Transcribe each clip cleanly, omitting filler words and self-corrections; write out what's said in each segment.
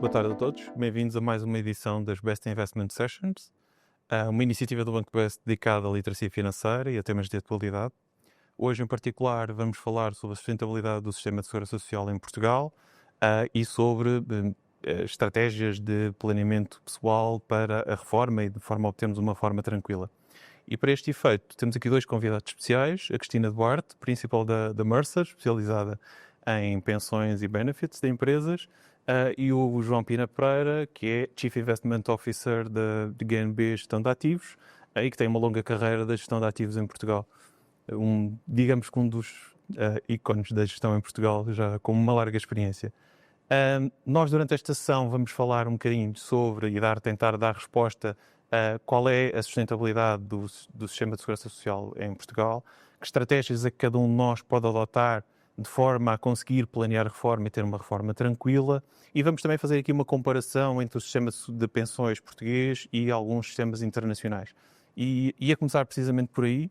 boa tarde a todos. Bem-vindos a mais uma edição das Best Investment Sessions, uma iniciativa do Banco Best dedicada à literacia financeira e a temas de atualidade. Hoje, em particular, vamos falar sobre a sustentabilidade do sistema de segurança social em Portugal e sobre estratégias de planeamento pessoal para a reforma e de forma a obtermos uma reforma tranquila. E para este efeito, temos aqui dois convidados especiais, a Cristina Duarte, principal da Mercer, especializada em pensões e benefits de empresas, e o João Pina Pereira, que é Chief Investment Officer de GNB Gestão de Ativos, e que tem uma longa carreira da gestão de ativos em Portugal. Digamos que um dos ícones da gestão em Portugal, já com uma larga experiência. Nós, durante esta sessão, vamos falar um bocadinho sobre e tentar dar resposta a qual é a sustentabilidade do sistema de segurança social em Portugal, que estratégias é que cada um de nós pode adotar de forma a conseguir planear a reforma e ter uma reforma tranquila. E vamos também fazer aqui uma comparação entre o sistema de pensões português e alguns sistemas internacionais. E ia começar precisamente por aí,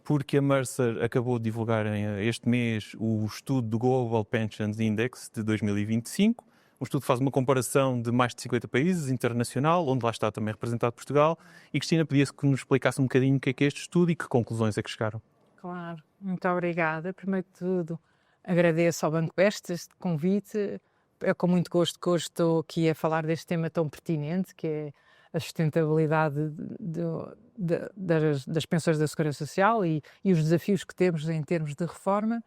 porque a Mercer acabou de divulgar este mês o estudo do Global Pensions Index de 2025. O estudo faz uma comparação de mais de 50 países, internacional, onde lá está também representado Portugal. E Cristina, pedia-se que nos explicasse um bocadinho o que é este estudo e que conclusões é que chegaram. Claro, muito obrigada. Primeiro de tudo, agradeço ao Banco Best este convite. É com muito gosto que hoje estou aqui a falar deste tema tão pertinente, que é a sustentabilidade das pensões da Segurança Social e os desafios que temos em termos de reforma.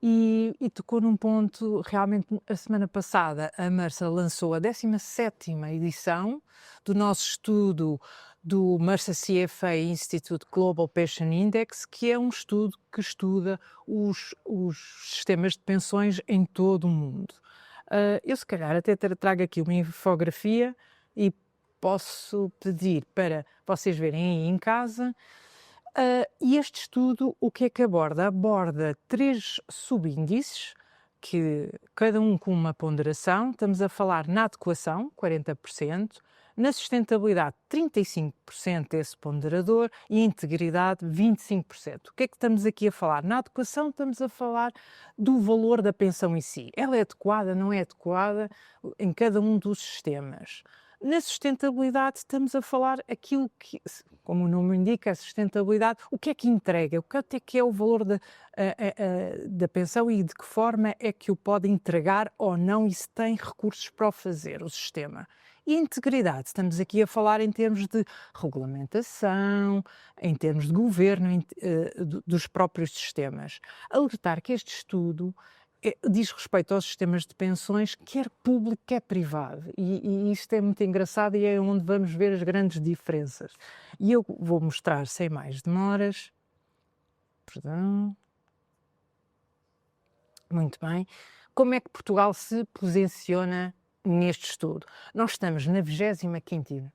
E tocou num ponto, realmente, a semana passada a Mercer lançou a 17ª edição do nosso estudo do Mercer CFA Institute Global Pension Index, que é um estudo que estuda os sistemas de pensões em todo o mundo. Eu, se calhar, até trago aqui uma infografia e posso pedir para vocês verem aí em casa. E este estudo, o que é que aborda? Aborda 3 subíndices, que cada um com uma ponderação. Estamos a falar na adequação, 40%, na sustentabilidade, 35% esse ponderador, e integridade, 25%. O que é que estamos aqui a falar? Na adequação estamos a falar do valor da pensão em si. Ela é adequada, não é adequada em cada um dos sistemas. Na sustentabilidade estamos a falar aquilo que, como o nome indica, a sustentabilidade, o que é que entrega, o que é o valor da pensão e de que forma é que o pode entregar ou não e se tem recursos para o fazer, o sistema. E a integridade, estamos aqui a falar em termos de regulamentação, em termos de governo, dos próprios sistemas. Alertar que este estudo diz respeito aos sistemas de pensões, quer público, quer privado. E isto é muito engraçado e é onde vamos ver as grandes diferenças. E eu vou mostrar, sem mais demoras. Perdão. Muito bem. Como é que Portugal se posiciona neste estudo? Nós estamos na 25ª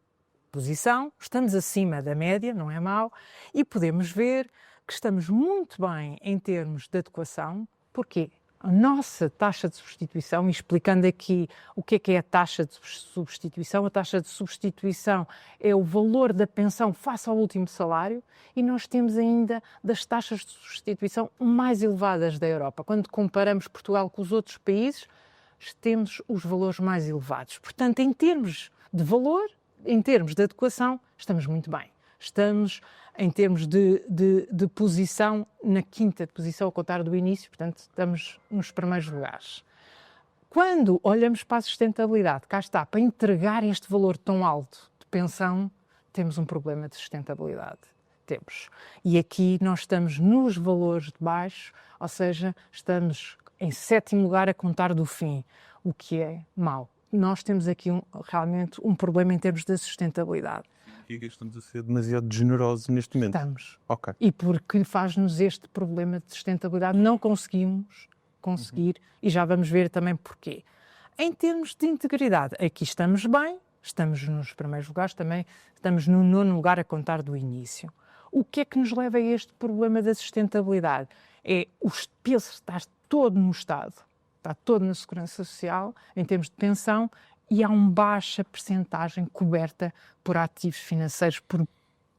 posição, estamos acima da média, não é mau, e podemos ver que estamos muito bem em termos de adequação. Porquê? A nossa taxa de substituição, e explicando aqui o que é a taxa de substituição, a taxa de substituição é o valor da pensão face ao último salário, e nós temos ainda das taxas de substituição mais elevadas da Europa. Quando comparamos Portugal com os outros países, temos os valores mais elevados. Portanto, em termos de valor, em termos de adequação, estamos muito bem. Estamos, em termos de posição, na 5ª posição, ao contar do início, portanto, estamos nos primeiros lugares. Quando olhamos para a sustentabilidade, cá está, para entregar este valor tão alto de pensão, temos um problema de sustentabilidade. Temos. E aqui nós estamos nos valores de baixo, ou seja, estamos em 7º lugar a contar do fim, o que é mau. Nós temos aqui realmente um problema em termos de sustentabilidade. E que estamos a ser demasiado generosos neste momento. Estamos. Ok. E porque faz-nos este problema de sustentabilidade, não conseguimos conseguir, e já vamos ver também porquê. Em termos de integridade, aqui estamos bem, estamos nos primeiros lugares, também estamos no 9º lugar a contar do início. O que é que nos leva a este problema da sustentabilidade? É o peso estar todo no Estado, está todo na Segurança Social, em termos de pensão, e há uma baixa percentagem coberta por ativos financeiros, por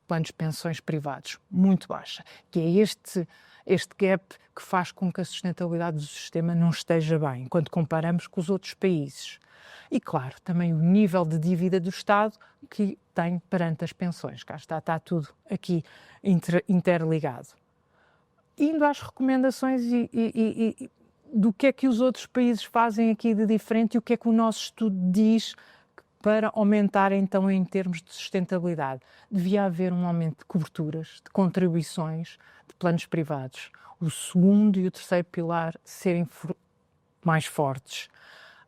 planos de pensões privados, muito baixa, que é este gap que faz com que a sustentabilidade do sistema não esteja bem, quando comparamos com os outros países. E, claro, também o nível de dívida do Estado que tem perante as pensões. Cá está tudo aqui interligado. Indo às recomendações e do que é que os outros países fazem aqui de diferente e o que é que o nosso estudo diz para aumentar, então, em termos de sustentabilidade. Devia haver um aumento de coberturas, de contribuições, de planos privados. O segundo e o terceiro pilar serem mais fortes.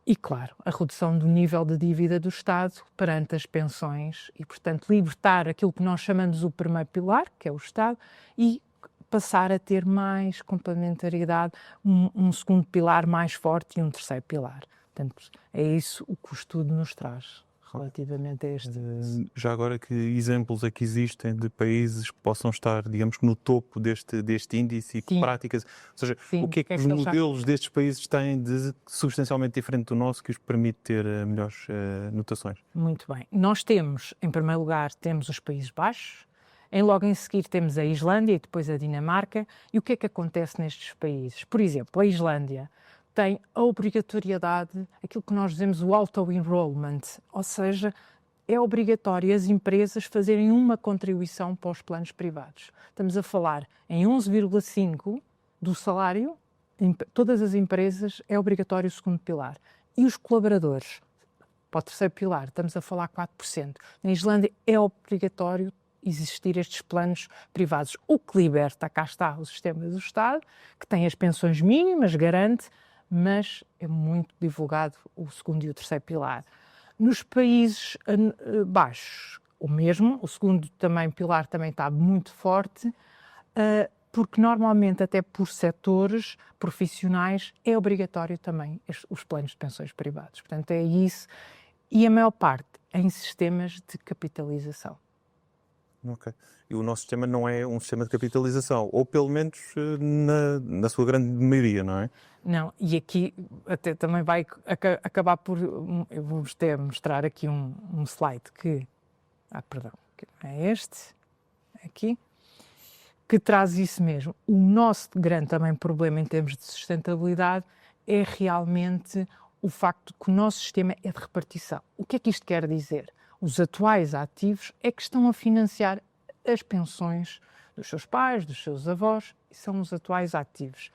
E, claro, a redução do nível de dívida do Estado perante as pensões e, portanto, libertar aquilo que nós chamamos o primeiro pilar, que é o Estado, e passar a ter mais complementariedade, um segundo pilar mais forte e um terceiro pilar. Portanto, é isso o que o estudo nos traz relativamente a este. Já agora, que exemplos é que existem de países que possam estar, digamos que no topo deste índice e que Sim. práticas, ou seja, Sim. o que é que os modelos destes países têm de substancialmente diferente do nosso que os permite ter melhores notações? Muito bem. Nós temos, em primeiro lugar, temos os Países Baixos, logo em seguir temos a Islândia e depois a Dinamarca. E o que é que acontece nestes países? Por exemplo, a Islândia tem a obrigatoriedade, aquilo que nós dizemos o auto-enrollment, ou seja, é obrigatório as empresas fazerem uma contribuição para os planos privados. Estamos a falar em 11,5% do salário, em todas as empresas é obrigatório o segundo pilar. E os colaboradores, para o terceiro pilar, estamos a falar 4%. Na Islândia é obrigatório existir estes planos privados. O que liberta, cá está, o sistema do Estado, que tem as pensões mínimas, garante, mas é muito divulgado o segundo e o terceiro pilar. Nos países baixos, o mesmo, o segundo pilar também está muito forte, porque normalmente, até por setores profissionais, é obrigatório também os planos de pensões privados. Portanto, é isso. E a maior parte em sistemas de capitalização. Ok. E o nosso sistema não é um sistema de capitalização, ou pelo menos na sua grande maioria, não é? Não, e aqui até também vai acabar por... Eu vou-vos mostrar aqui um slide que... perdão, é este, aqui, que traz isso mesmo. O nosso grande também problema em termos de sustentabilidade é realmente o facto que o nosso sistema é de repartição. O que é que isto quer dizer? Os atuais ativos é que estão a financiar as pensões dos seus pais, dos seus avós, e são os atuais ativos.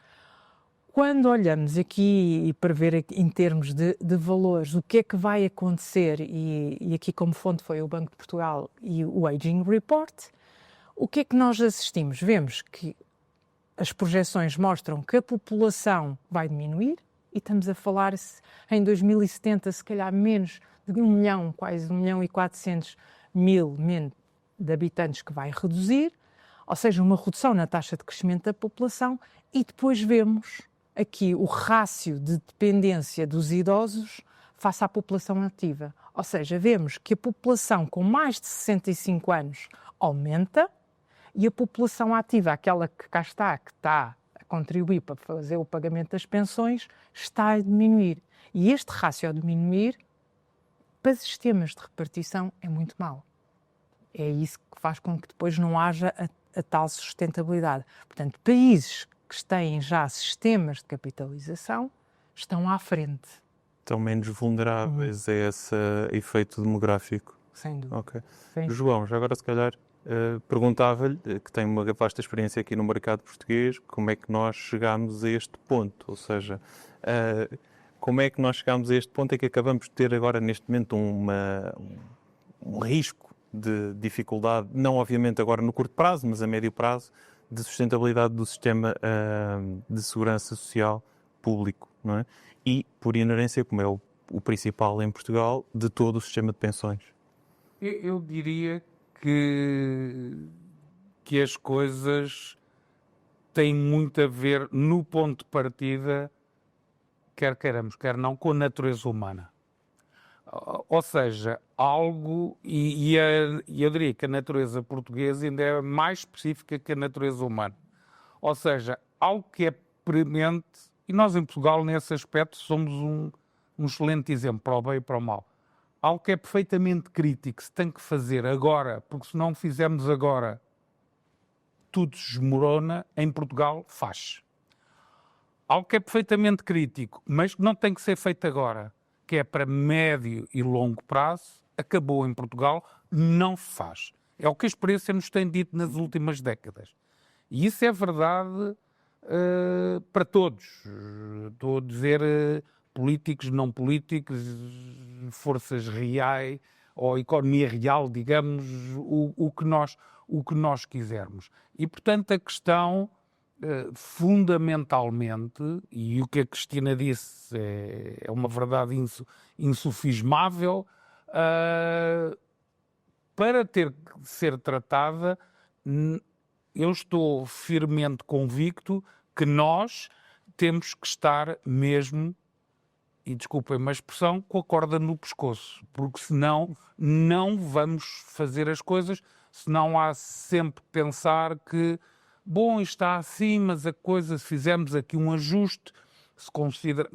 Quando olhamos aqui e para ver em termos de valores o que é que vai acontecer, e aqui como fonte foi o Banco de Portugal e o Aging Report, o que é que nós assistimos? Vemos que as projeções mostram que a população vai diminuir, e estamos a falar em 2070 se calhar menos de 1 milhão, quase 1.400.000 de habitantes que vai reduzir, ou seja, uma redução na taxa de crescimento da população, e depois vemos aqui o rácio de dependência dos idosos face à população ativa. Ou seja, vemos que a população com mais de 65 anos aumenta e a população ativa, aquela que cá está, que está a contribuir para fazer o pagamento das pensões, está a diminuir. E este rácio a diminuir, para sistemas de repartição, é muito mau. É isso que faz com que depois não haja a tal sustentabilidade. Portanto, países que têm já sistemas de capitalização estão à frente. Estão menos vulneráveis a esse efeito demográfico. Sem dúvida. Ok. Sim. João, já agora se calhar perguntava-lhe, que tem uma vasta experiência aqui no mercado português, como é que nós chegámos a este ponto? Ou seja, como é que nós chegámos a este ponto em que acabamos de ter agora neste momento um risco de dificuldade, não obviamente agora no curto prazo, mas a médio prazo, de sustentabilidade do sistema de segurança social público, não é? E, por inerência, como é o principal em Portugal, de todo o sistema de pensões. Eu diria que as coisas têm muito a ver, no ponto de partida, quer queiramos, quer não, com a natureza humana. Ou seja, algo, e eu diria que a natureza portuguesa ainda é mais específica que a natureza humana. Ou seja, algo que é premente, e nós em Portugal, nesse aspecto, somos um excelente exemplo, para o bem e para o mal. Algo que é perfeitamente crítico, se tem que fazer agora, porque se não fizermos agora, tudo se desmorona, em Portugal faz. Algo que é perfeitamente crítico, mas que não tem que ser feito agora, que é para médio e longo prazo, acabou em Portugal, não faz. É o que a experiência nos tem dito nas últimas décadas. E isso é verdade para todos. Estou a dizer políticos, não políticos, forças reais ou economia real, digamos, o que nós quisermos. E, portanto, a questão, fundamentalmente, e o que a Cristina disse é uma verdade insufismável, para ter que ser tratada, eu estou firmemente convicto que nós temos que estar mesmo, e desculpem-me a expressão, com a corda no pescoço, porque senão não vamos fazer as coisas, senão há sempre que pensar que, bom, está assim, mas a coisa, se fizermos aqui um ajuste, se considera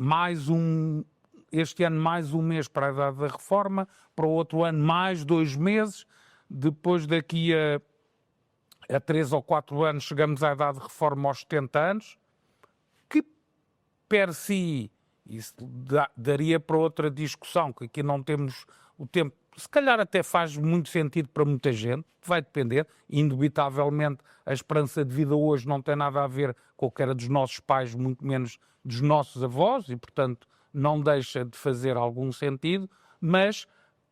este ano mais um mês para a idade da reforma, para o outro ano mais 2 meses, depois daqui a 3 ou 4 anos chegamos à idade de reforma aos 70 anos, que per si, isso daria para outra discussão, que aqui não temos o tempo, se calhar até faz muito sentido para muita gente, vai depender, indubitavelmente a esperança de vida hoje não tem nada a ver com o que era dos nossos pais, muito menos dos nossos avós, e portanto não deixa de fazer algum sentido, mas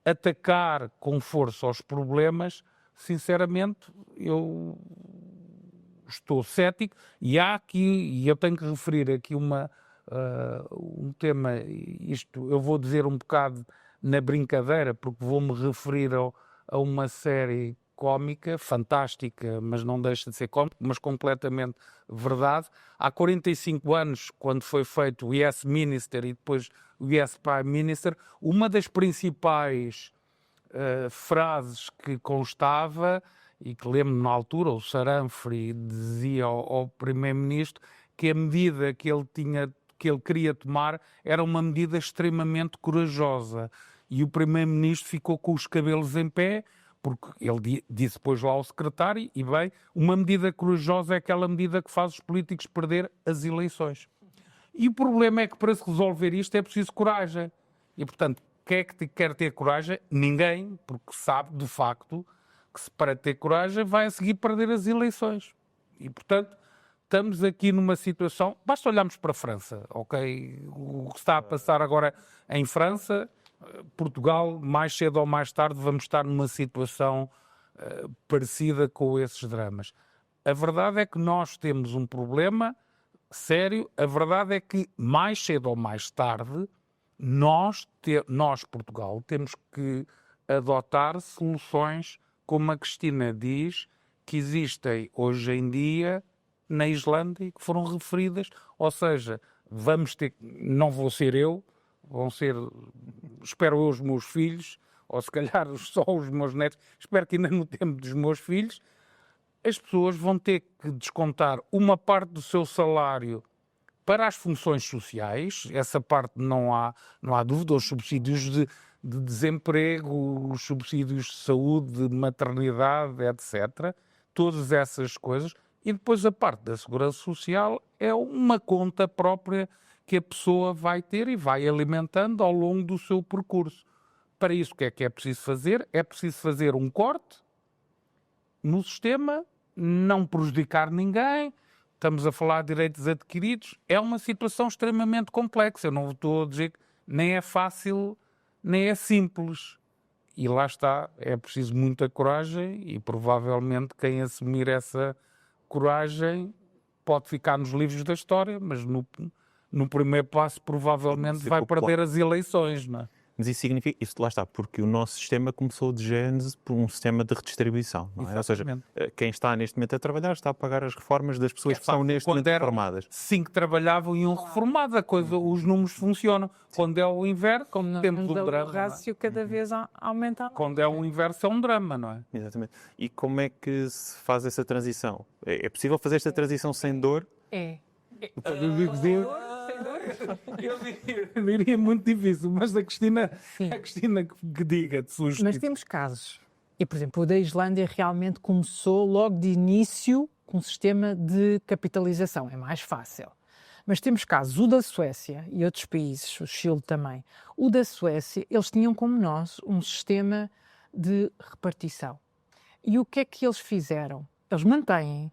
atacar com força os problemas, sinceramente, eu estou cético, e há aqui, e eu tenho que referir aqui um tema, isto eu vou dizer um bocado na brincadeira, porque vou-me referir a uma série cómica, fantástica, mas não deixa de ser cómica, mas completamente verdade. Há 45 anos, quando foi feito o Yes Minister e depois o Yes Prime Minister, uma das principais frases que constava, e que lembro na altura, o Saranfri dizia ao Primeiro-Ministro que a medida que ele queria tomar era uma medida extremamente corajosa. E o Primeiro-Ministro ficou com os cabelos em pé, porque ele disse depois lá ao secretário, e bem, uma medida corajosa é aquela medida que faz os políticos perder as eleições. E o problema é que para se resolver isto é preciso coragem. E, portanto, quem é que quer ter coragem? Ninguém, porque sabe, de facto, que se para ter coragem vai a seguir perder as eleições. E, portanto, estamos aqui numa situação... Basta olharmos para a França, ok? O que está a passar agora em França, Portugal, mais cedo ou mais tarde, vamos estar numa situação parecida com esses dramas. A verdade é que nós temos um problema sério. A verdade é que, mais cedo ou mais tarde, nós, Portugal, temos que adotar soluções, como a Cristina diz, que existem hoje em dia na Islândia e que foram referidas. Ou seja, vamos ter, não vou ser eu, vão ser, espero eu, os meus filhos, ou se calhar só os meus netos, espero que ainda no tempo dos meus filhos, as pessoas vão ter que descontar uma parte do seu salário para as funções sociais, essa parte não há dúvida, os subsídios de desemprego, os subsídios de saúde, de maternidade, etc. Todas essas coisas. E depois a parte da segurança social é uma conta própria que a pessoa vai ter e vai alimentando ao longo do seu percurso. Para isso, o que é preciso fazer? É preciso fazer um corte no sistema, não prejudicar ninguém. Estamos a falar de direitos adquiridos. É uma situação extremamente complexa. Eu não estou a dizer que nem é fácil, nem é simples. E lá está, é preciso muita coragem e provavelmente quem assumir essa coragem pode ficar nos livros da história, mas no primeiro passo provavelmente vai perder as eleições, não é? Mas isso significa, isso lá está, porque o nosso sistema começou de gênese por um sistema de redistribuição, não é? Ou seja, quem está neste momento a trabalhar está a pagar as reformas das pessoas que são neste momento reformadas. 5 trabalhavam e 1 reformado, os números funcionam. Quando é o inverso, como temos um drama. O rácio cada vez aumenta. Quando é o inverso é um drama, não é? Exatamente. E como é que se faz essa transição? É possível fazer esta transição sem dor? É. Eu diria muito difícil, mas a Cristina que diga de sua justiça. Mas temos casos. E, por exemplo, o da Islândia realmente começou logo de início com um sistema de capitalização, é mais fácil. Mas temos casos, o da Suécia e outros países, o Chile também. O da Suécia, eles tinham como nós um sistema de repartição. E o que é que eles fizeram? Eles mantêm,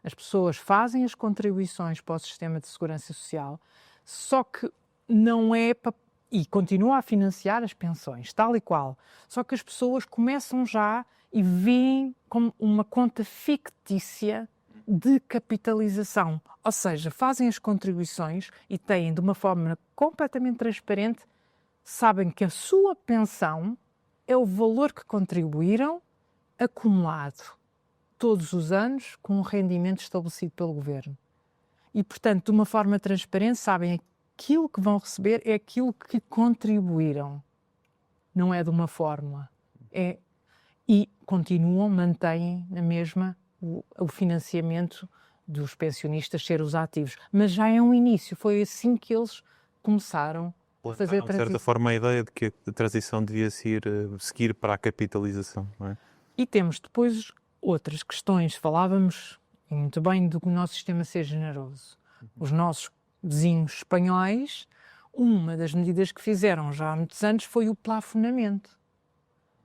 as pessoas fazem as contribuições para o sistema de segurança social, só que não é para... E continua a financiar as pensões, tal e qual. Só que as pessoas começam já e veem como uma conta fictícia de capitalização. Ou seja, fazem as contribuições e têm, de uma forma completamente transparente, sabem que a sua pensão é o valor que contribuíram acumulado todos os anos com um rendimento estabelecido pelo governo. E, portanto, de uma forma transparente, sabem aquilo que vão receber é aquilo que contribuíram. Não é de uma fórmula. E continuam, mantêm na mesma o financiamento dos pensionistas ser os ativos. Mas já é um início. Foi assim que eles começaram a fazer a De transição. certa forma, a ideia de que a transição devia seguir para a capitalização, não é? E temos depois outras questões. Falávamos muito bem do nosso sistema ser generoso. Os nossos vizinhos espanhóis, uma das medidas que fizeram já há muitos anos foi o plafonamento.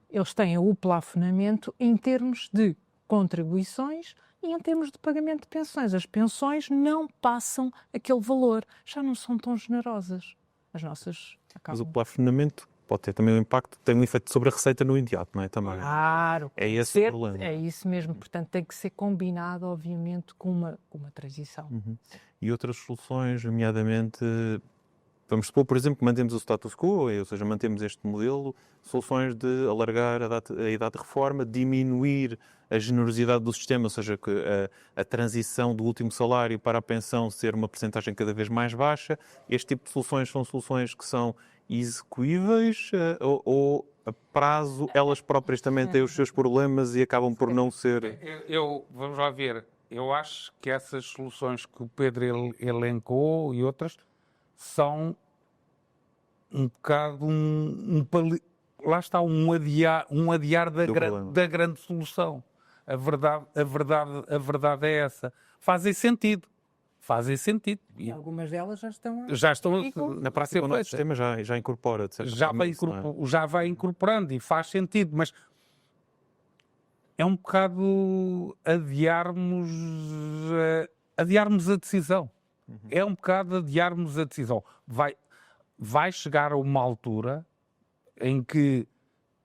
Eles têm o plafonamento em termos de contribuições e em termos de pagamento de pensões. As pensões não passam aquele valor, já não são tão generosas. As nossas Mas o acabam. plafonamento pode ter também um impacto, tem um efeito sobre a receita no imediato, não é? Também. Claro, É esse o problema. é isso mesmo. Portanto, tem que ser combinado, obviamente, com uma transição. E outras soluções, nomeadamente, vamos supor, por exemplo, que mantemos o status quo, ou seja, mantemos este modelo, soluções de alargar a idade de reforma, diminuir a generosidade do sistema, ou seja, que a transição do último salário para a pensão ser uma percentagem cada vez mais baixa. Este tipo de soluções são soluções que são execuíveis ou a prazo elas próprias também têm os seus problemas e acabam por não ser... Vamos lá ver, eu acho que essas soluções que o Pedro elencou e outras são um bocado lá está, um adiar da grande solução. A verdade é essa. Fazem sentido. E algumas delas Já estão Na prática, o nosso sistema já incorpora, de certa forma, isso, não é? já vai incorporando e faz sentido, mas é um bocado adiarmos a decisão. É um bocado adiarmos a decisão. Vai chegar a uma altura em que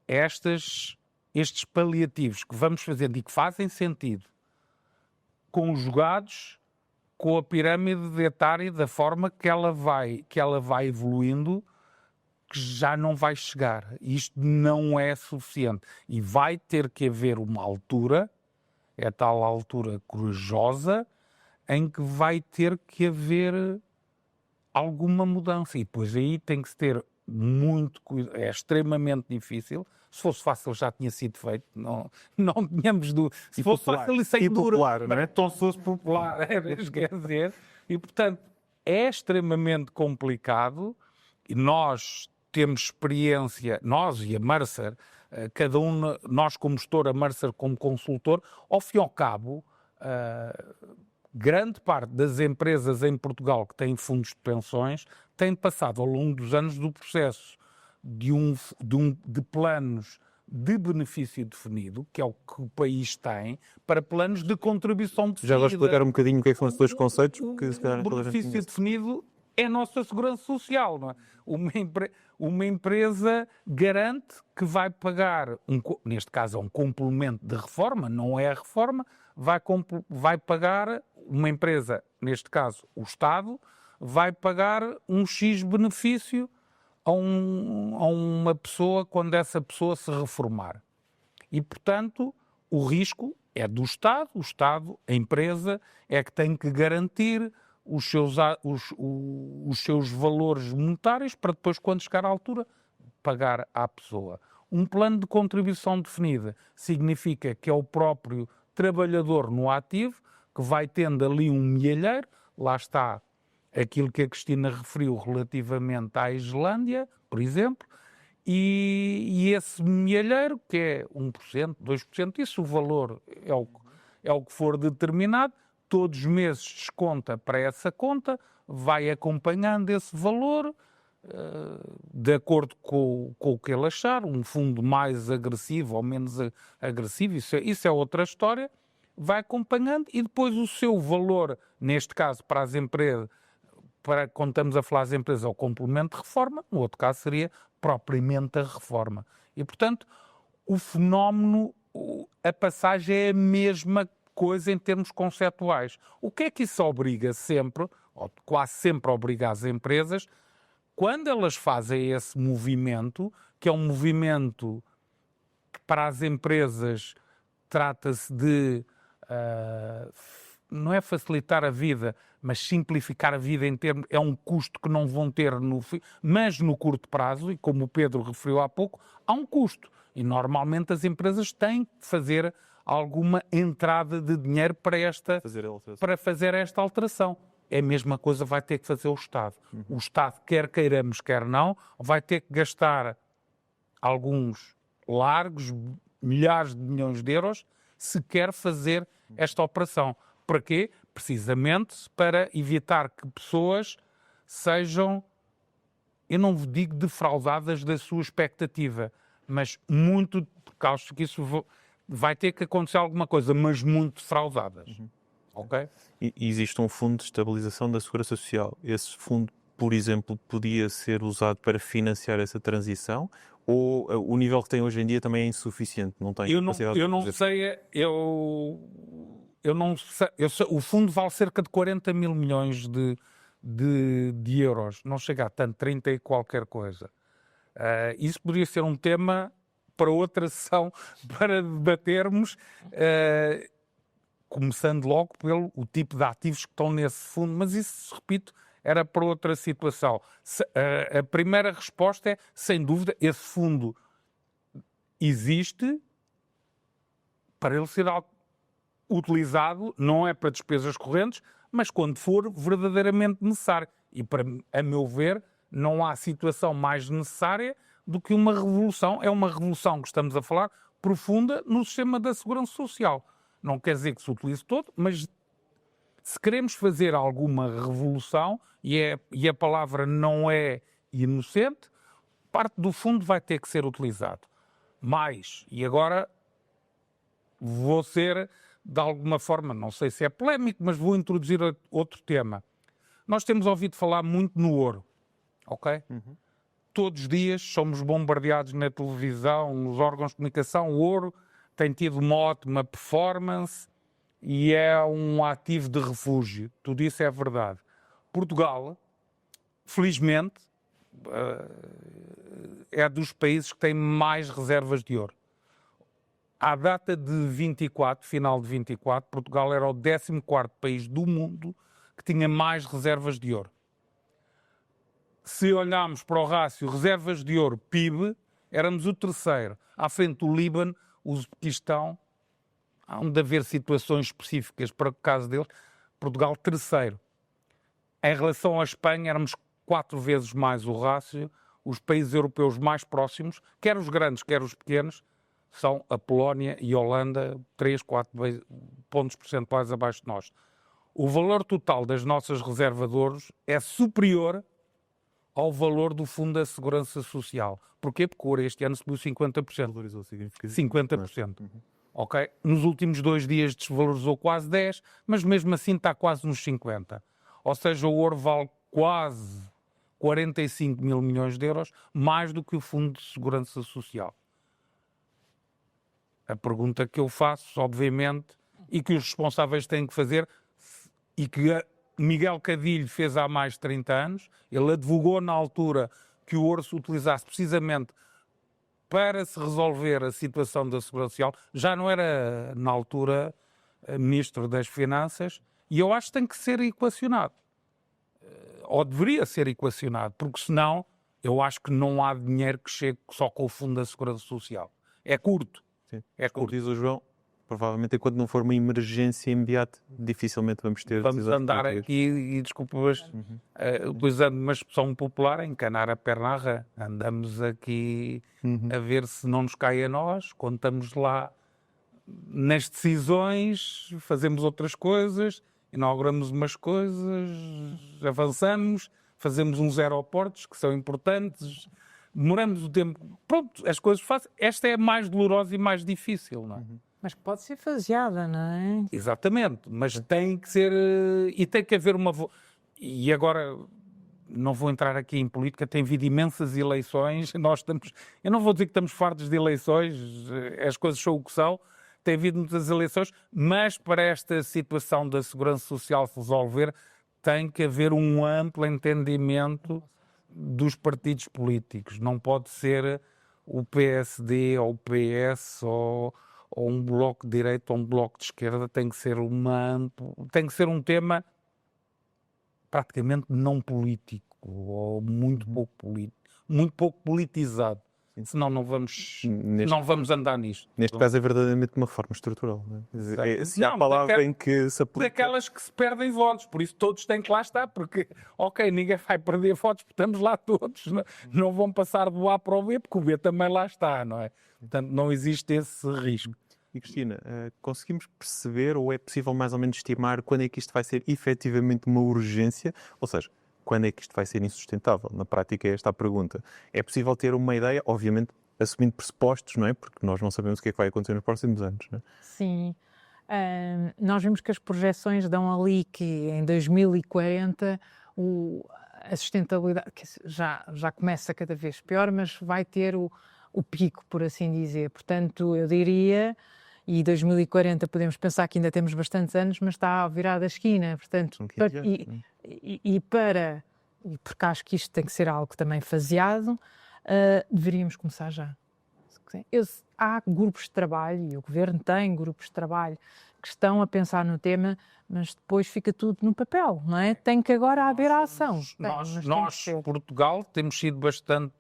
estes paliativos que vamos fazendo e que fazem sentido, conjugados com a pirâmide etária da forma que ela vai evoluindo, que já não vai chegar. Isto não é suficiente. E vai ter que haver uma altura, é a tal altura corajosa, em que vai ter que haver alguma mudança. E depois aí tem que se ter muito cuidado. É extremamente difícil. Se fosse fácil já tinha sido feito. Não tínhamos dúvida. Se fosse fácil e sem dúvida. Popular, não é? Então se fosse popular, quer dizer. E portanto é extremamente complicado e nós temos experiência, nós e a Mercer, cada um, nós como gestor, a Mercer como consultor, ao fim e ao cabo, grande parte das empresas em Portugal que têm fundos de pensões têm passado ao longo dos anos do processo de planos de benefício definido, que é o que o país tem, para planos de contribuição definida. Já vou explicar um bocadinho o que é que são esses dois conceitos, porque se calhar O toda a gente benefício conhece. definido é a nossa segurança social, não é? Uma empresa garante que vai pagar, neste caso é um complemento de reforma, não é a reforma, vai pagar, uma empresa, neste caso o Estado, vai pagar um X benefício a uma pessoa quando essa pessoa se reformar. E, portanto, o risco é do Estado, a empresa, é que tem que garantir os seus valores monetários para depois, quando chegar à altura, pagar à pessoa. Um plano de contribuição definida significa que é o próprio trabalhador no ativo que vai tendo ali um milheiro, lá está aquilo que a Cristina referiu relativamente à Islândia, por exemplo, e esse milheiro, que é 1%, 2%, isso o valor é o que for determinado, todos os meses desconta para essa conta, vai acompanhando esse valor, de acordo com o que ele achar, um fundo mais agressivo ou menos agressivo, isso é outra história, vai acompanhando e depois o seu valor, neste caso para as empresas, quando estamos a falar das empresas, é o complemento de reforma, no outro caso seria propriamente a reforma. E, portanto, o fenómeno, a passagem é a mesma coisa em termos conceptuais. O que é que isso obriga sempre, ou quase sempre obriga as empresas, quando elas fazem esse movimento, que é um movimento que para as empresas trata-se de, não é facilitar a vida, mas simplificar a vida em termos, é um custo que não vão ter mas no curto prazo, e como o Pedro referiu há pouco, há um custo. E normalmente as empresas têm que fazer alguma entrada de dinheiro para fazer esta alteração. É a mesma coisa vai ter que fazer o Estado. O Estado, quer queiramos, quer não, vai ter que gastar alguns largos milhares de milhões de euros se quer fazer esta operação. Para quê? Precisamente para evitar que pessoas sejam, eu não digo defraudadas da sua expectativa, mas muito, porque acho que isso vai ter que acontecer alguma coisa, mas muito defraudadas. Ok? E existe um fundo de estabilização da Segurança Social. Esse fundo, por exemplo, podia ser usado para financiar essa transição? Ou o nível que tem hoje em dia também é insuficiente? Não tem Eu não sei, o fundo vale cerca de 40 mil milhões de euros. Não chega a tanto, 30 e qualquer coisa. Isso poderia ser um tema para outra sessão, para debatermos, começando logo pelo o tipo de ativos que estão nesse fundo, mas isso, repito, era para outra situação. A primeira resposta é, sem dúvida, esse fundo existe para ele ser utilizado, não é para despesas correntes, mas quando for verdadeiramente necessário. E, a meu ver, não há situação mais necessária do que uma revolução. É uma revolução que estamos a falar profunda no sistema da segurança social. Não quer dizer que se utilize todo, mas se queremos fazer alguma revolução, e a palavra não é inocente, parte do fundo vai ter que ser utilizado. Mais, e agora vou ser, de alguma forma, não sei se é polémico, mas vou introduzir outro tema. Nós temos ouvido falar muito no ouro, ok? Todos os dias somos bombardeados na televisão, nos órgãos de comunicação, o ouro tem tido uma ótima performance e é um ativo de refúgio. Tudo isso é verdade. Portugal, felizmente, é dos países que tem mais reservas de ouro. À data de 24, final de 24, Portugal era o 14º país do mundo que tinha mais reservas de ouro. Se olharmos para o rácio reservas de ouro PIB, éramos o terceiro. À frente do Líbano, o Uzbequistão, há de haver situações específicas para o caso deles, Portugal terceiro. Em relação à Espanha, éramos 4 vezes mais o rácio. Os países europeus mais próximos, quer os grandes, quer os pequenos, são a Polónia e a Holanda, 3, 4 pontos percentuais abaixo de nós. O valor total das nossas reservas de ouro é superior ao valor do Fundo da Segurança Social. Porquê? Porque o ouro este ano subiu 50%. Valorizou significativamente. 50%. Ok? Nos últimos 2 dias desvalorizou quase 10%, mas mesmo assim está quase nos 50%. Ou seja, o ouro vale quase 45 mil milhões de euros, mais do que o Fundo de Segurança Social. A pergunta que eu faço, obviamente, e que os responsáveis têm que fazer, e que Miguel Cadilho fez há mais de 30 anos, ele advogou na altura que o ouro se utilizasse precisamente para se resolver a situação da Segurança Social, já não era, na altura, Ministro das Finanças, e eu acho que tem que ser equacionado. Ou deveria ser equacionado, porque senão eu acho que não há dinheiro que chegue só com o Fundo da Segurança Social. É curto. Sim. É Como curto. diz o João, provavelmente enquanto não for uma emergência imediata, dificilmente vamos ter Vamos decisões andar concretas. aqui, e desculpa, utilizando uma expressão popular, encanar a perna à rã. Andamos aqui a ver se não nos cai a nós, quando estamos lá nas decisões, fazemos outras coisas, inauguramos umas coisas, avançamos, fazemos uns aeroportos que são importantes, demoramos o tempo. Pronto, as coisas fazem. Esta é a mais dolorosa e mais difícil, não é? Mas que pode ser faseada, não é? Exatamente, mas tem que ser. E tem que haver uma. E agora. Não vou entrar aqui em política, tem havido imensas eleições, eu não vou dizer que estamos fartos de eleições, as coisas são o que são, tem havido muitas eleições, mas para esta situação da segurança social se resolver, tem que haver um amplo entendimento dos partidos políticos, não pode ser o PSD ou o PS ou um bloco de direita ou um bloco de esquerda, tem que ser um tema praticamente não político ou muito pouco politizado. Senão não vamos andar nisto. Neste caso é verdadeiramente uma reforma estrutural. Não é? Se há Não, palavra em que se aplica... Daquelas que se perdem votos, por isso todos têm que lá estar, porque, ok, ninguém vai perder votos, porque estamos lá todos, não vão passar do A para o B, porque o B também lá está, não é? Portanto, não existe esse risco. E Cristina, conseguimos perceber ou é possível mais ou menos estimar quando é que isto vai ser efetivamente uma urgência? Ou seja, quando é que isto vai ser insustentável? Na prática é esta a pergunta. É possível ter uma ideia, obviamente assumindo pressupostos, não é? Porque nós não sabemos o que é que vai acontecer nos próximos anos, não é? Sim. Nós vimos que as projeções dão ali que em 2040 a sustentabilidade que já começa cada vez pior, mas vai ter o pico, por assim dizer. Portanto, eu diria... E 2040 podemos pensar que ainda temos bastantes anos, mas está a virar da esquina. Portanto, porque acho que isto tem que ser algo também faseado, deveríamos começar já. Há grupos de trabalho, e o Governo tem grupos de trabalho que estão a pensar no tema, mas depois fica tudo no papel, não é? Tem que agora haver a ação. Nós, Portugal, temos sido bastante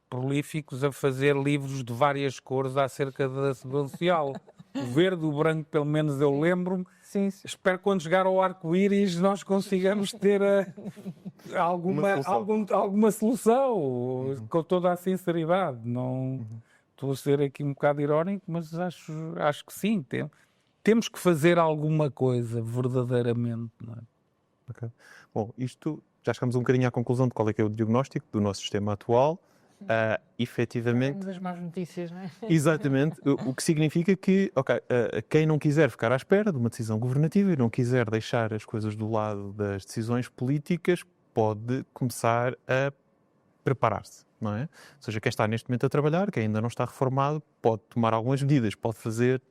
prolíficos a fazer livros de várias cores acerca da segurança social. O verde, o branco, pelo menos eu lembro-me. Sim. Espero que quando chegar ao arco-íris nós consigamos ter alguma solução, com toda a sinceridade. Não estou a ser aqui um bocado irónico, mas acho que sim. Temos que fazer alguma coisa, verdadeiramente. Não é? Okay. Bom, isto já chegamos um bocadinho à conclusão de qual é que é o diagnóstico do nosso sistema atual. Efetivamente... Temos as más notícias, não é? Exatamente, o que significa que, quem não quiser ficar à espera de uma decisão governativa e não quiser deixar as coisas do lado das decisões políticas, pode começar a preparar-se, não é? Ou seja, quem está neste momento a trabalhar, quem ainda não está reformado, pode tomar algumas medidas, pode fazer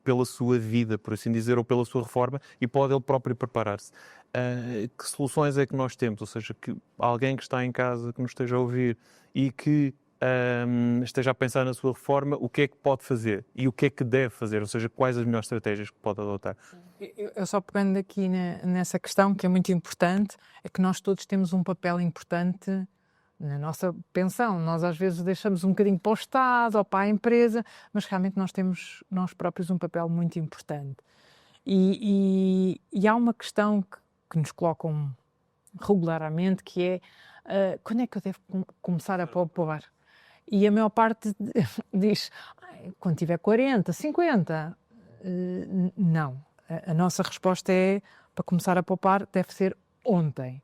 pela sua vida, por assim dizer, ou pela sua reforma, e pode ele próprio preparar-se. Que soluções é que nós temos? Ou seja, que alguém que está em casa, que nos esteja a ouvir e que esteja a pensar na sua reforma, o que é que pode fazer e o que é que deve fazer? Ou seja, quais as melhores estratégias que pode adotar? Eu só pegando aqui nessa questão, que é muito importante, é que nós todos temos um papel importante na nossa pensão. Nós às vezes deixamos um bocadinho para o Estado ou para a empresa, mas realmente nós temos nós próprios um papel muito importante. E há uma questão que nos colocam regularmente, que é quando é que eu devo começar a poupar? E a maior parte diz, quando tiver 40, 50. Não. A nossa resposta é, para começar a poupar, deve ser ontem.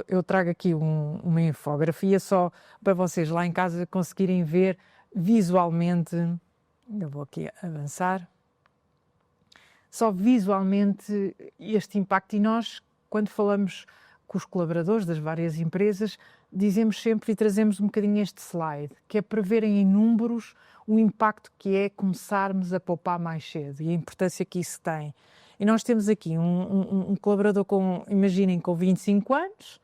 Eu trago aqui uma infografia só para vocês lá em casa conseguirem ver visualmente. Eu vou aqui avançar. Só visualmente este impacto. E nós, quando falamos com os colaboradores das várias empresas, dizemos sempre e trazemos um bocadinho este slide, que é para verem em números o impacto que é começarmos a poupar mais cedo e a importância que isso tem. E nós temos aqui um colaborador imaginem, com 25 anos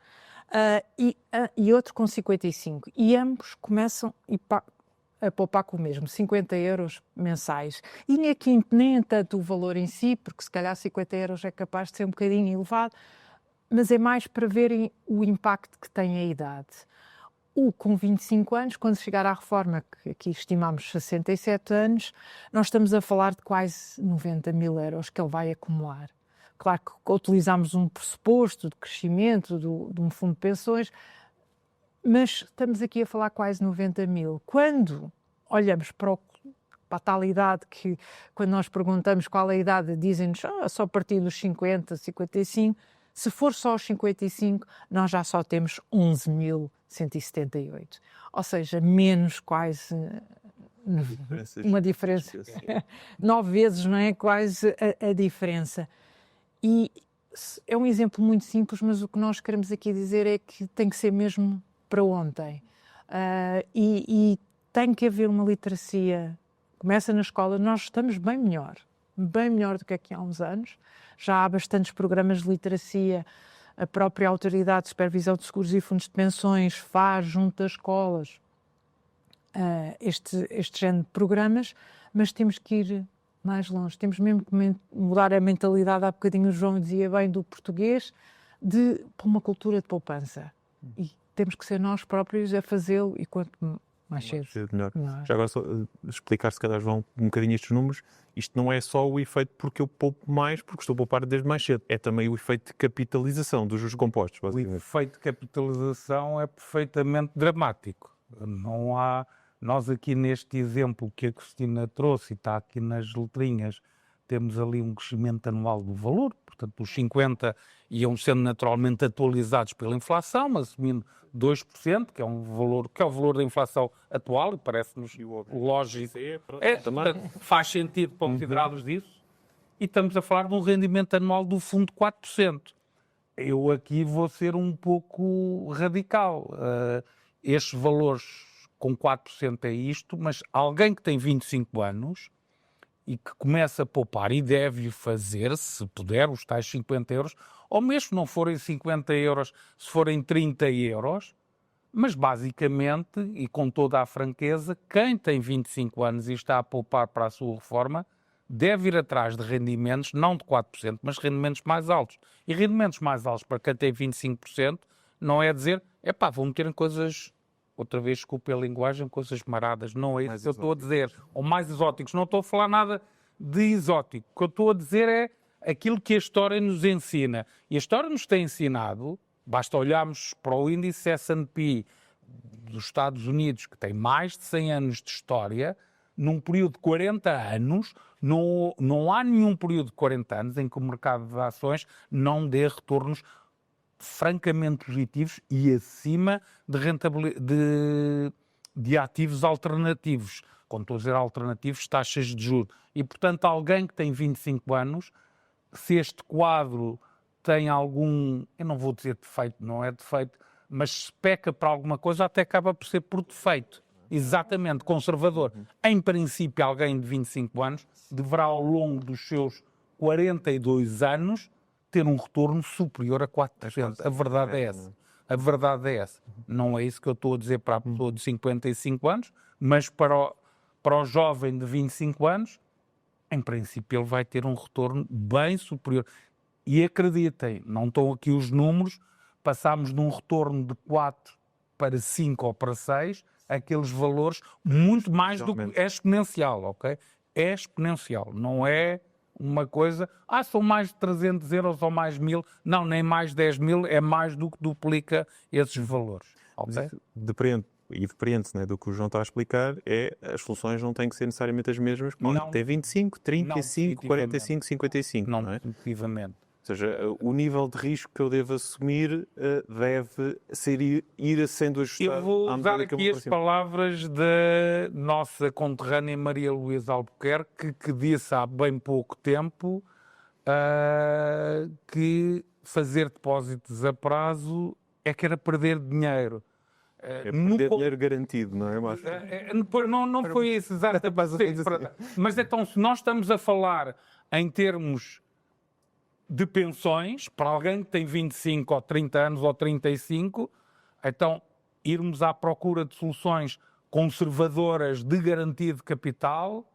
e outro com 55. E ambos começam a poupar com o mesmo, 50 euros mensais. E aqui nem é tanto o valor em si, porque se calhar 50 euros é capaz de ser um bocadinho elevado, mas é mais para verem o impacto que tem a idade. O com 25 anos, quando chegar à reforma, que aqui estimamos 67 anos, nós estamos a falar de quase 90 mil euros que ele vai acumular. Claro que utilizamos um pressuposto de crescimento de um fundo de pensões, mas estamos aqui a falar quase 90 mil. Quando olhamos para para a tal idade que, quando nós perguntamos qual é a idade, dizem-nos só a partir dos 50, 55. Se for só aos 55, nós já só temos 11.178. Ou seja, menos quase uma diferença. 9 vezes, não é? Quase a diferença. E é um exemplo muito simples, mas o que nós queremos aqui dizer é que tem que ser mesmo para ontem. E tem que haver uma literacia. Começa na escola, nós estamos bem melhor do que aqui há uns anos. Já há bastantes programas de literacia, a própria Autoridade de Supervisão de Seguros e Fundos de Pensões faz junto das escolas este género de programas, mas temos que ir mais longe, temos mesmo que mudar a mentalidade, há bocadinho o João dizia bem, do português, para uma cultura de poupança. E temos que ser nós próprios a fazê-lo, e quanto mais cedo, melhor. Melhor. Já agora só explicar, se calhar, João, um bocadinho estes números. Isto não é só o efeito porque eu poupo mais, porque estou a poupar desde mais cedo. É também o efeito de capitalização dos juros compostos, O basicamente. efeito de capitalização é perfeitamente dramático. Não há... Nós aqui neste exemplo que a Cristina trouxe, e está aqui nas letrinhas, temos ali um crescimento anual do valor, portanto os 50 iam sendo naturalmente atualizados pela inflação, mas assumindo 2%, que é o valor da inflação atual, e parece-nos lógico. Portanto, faz sentido considerá-los disso. E estamos a falar de um rendimento anual do fundo de 4%. Eu aqui vou ser um pouco radical. Estes valores com 4% é isto, mas alguém que tem 25 anos e que começa a poupar e deve fazer, se puder, os tais 50 euros, ou mesmo se não forem 50 euros, se forem 30 euros, mas basicamente, e com toda a franqueza, quem tem 25 anos e está a poupar para a sua reforma, deve ir atrás de rendimentos, não de 4%, mas rendimentos mais altos. E rendimentos mais altos para quem tem 25% não é dizer, vou meter em coisas... Outra vez, desculpe a linguagem, coisas maradas, não é isso que eu estou a dizer. Ou mais exóticos, não estou a falar nada de exótico. O que eu estou a dizer é aquilo que a história nos ensina. E a história nos tem ensinado, basta olharmos para o índice S&P dos Estados Unidos, que tem mais de 100 anos de história, num período de 40 anos, não há nenhum período de 40 anos em que o mercado de ações não dê retornos francamente positivos e acima de ativos alternativos. Quando estou a dizer alternativos, taxas de juros. E, portanto, alguém que tem 25 anos, se este quadro tem algum, eu não vou dizer defeito, não é defeito, mas se peca para alguma coisa, até acaba por ser por defeito. Exatamente, conservador. Em princípio, alguém de 25 anos deverá, ao longo dos seus 42 anos, ter um retorno superior a 4%. A verdade é essa. A verdade é essa. Não é isso que eu estou a dizer para a pessoa de 55 anos, mas para o jovem de 25 anos, em princípio, ele vai ter um retorno bem superior. E acreditem, não estão aqui os números, passámos de um retorno de 4 para 5 ou para 6, aqueles valores muito mais do que... É exponencial, ok? É exponencial, não é... uma coisa, são mais de 300 euros ou mais 1.000, não, nem mais 10.000, é mais do que duplica esses valores. Okay? Depreende-se, né, do que o João está a explicar, as soluções não têm que ser necessariamente as mesmas, podem ter 25, 35, 45, 55. Não é? Definitivamente. Ou seja, o nível de risco que eu devo assumir deve ser ir sendo ajustado. Eu vou usar aqui as palavras da nossa conterrânea Maria Luísa Albuquerque, que disse há bem pouco tempo que fazer depósitos a prazo é que era perder dinheiro. Perder dinheiro garantido, não é? Não foi isso, exatamente. Mas então, se nós estamos a falar em termos de pensões, para alguém que tem 25 ou 30 anos ou 35, então irmos à procura de soluções conservadoras de garantia de capital,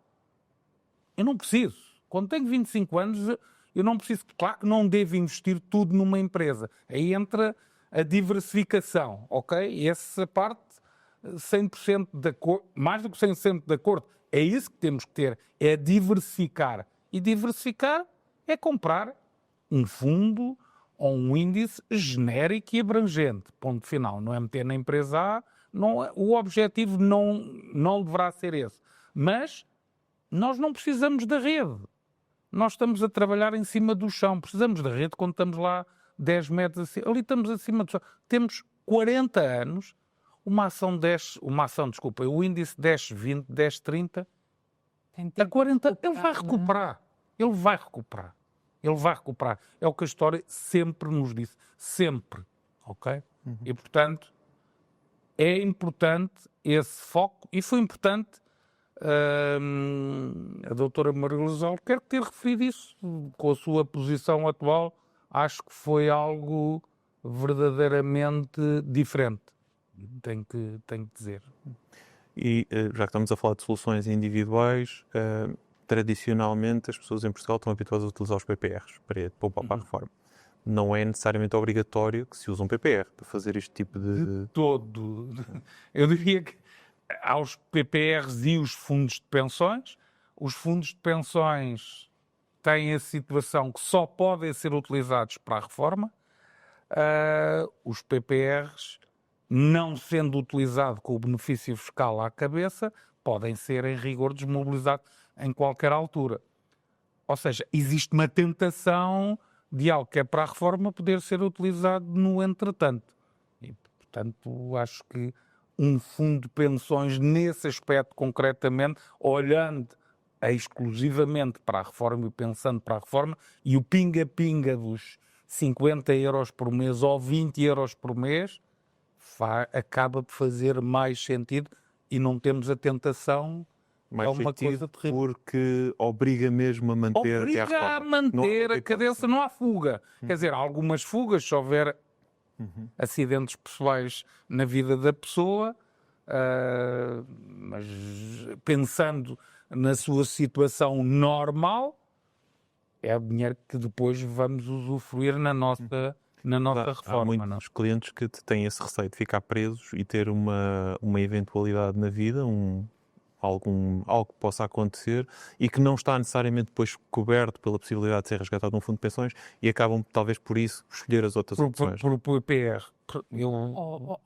eu não preciso. Quando tenho 25 anos, eu não preciso. Claro que não devo investir tudo numa empresa. Aí entra a diversificação, ok? Essa parte, 100% de acordo, mais do que 100% de acordo, é isso que temos que ter, é diversificar. E diversificar é comprar um fundo ou um índice genérico e abrangente. Ponto final. Não é meter na empresa A, o objetivo não deverá ser esse. Mas nós não precisamos da rede. Nós estamos a trabalhar em cima do chão. Precisamos da rede quando estamos lá 10 metros acima. Ali estamos acima do chão. Temos 40 anos, o índice 10-20, 10-30, a 40, ele vai recuperar. Ele vai recuperar. Ele vai recuperar. É o que a história sempre nos disse. Sempre. Ok? E, portanto, é importante esse foco. E foi importante a doutora Maria Luísa quer ter referido isso com a sua posição atual. Acho que foi algo verdadeiramente diferente. Tenho que dizer. E já que estamos a falar de soluções individuais, tradicionalmente as pessoas em Portugal estão habituadas a utilizar os PPRs para poupar para a reforma. Não é necessariamente obrigatório que se use um PPR para fazer este tipo de... Todo. Eu diria que há os PPRs e os fundos de pensões. Os fundos de pensões têm a situação que só podem ser utilizados para a reforma. Os PPRs, não sendo utilizado com o benefício fiscal à cabeça, podem ser, em rigor, desmobilizados em qualquer altura. Ou seja, existe uma tentação de algo que é para a reforma poder ser utilizado no entretanto. E, portanto, acho que um fundo de pensões, nesse aspecto concretamente, olhando exclusivamente para a reforma e pensando para a reforma, e o pinga-pinga dos 50 euros por mês ou 20 euros por mês, acaba por fazer mais sentido e não temos a tentação. Mais é uma sentido coisa terrível. Porque obriga mesmo a manter até à Obriga a reforma. manter a cabeça, não há fuga. Quer dizer, há algumas fugas, se houver acidentes pessoais na vida da pessoa, mas pensando na sua situação normal, é o dinheiro que depois vamos usufruir na nossa reforma. Há muitos clientes que têm esse receio de ficar presos e ter uma eventualidade na vida, algo que possa acontecer e que não está necessariamente depois coberto pela possibilidade de ser resgatado num fundo de pensões e acabam talvez por isso escolher as outras opções. Por PPR.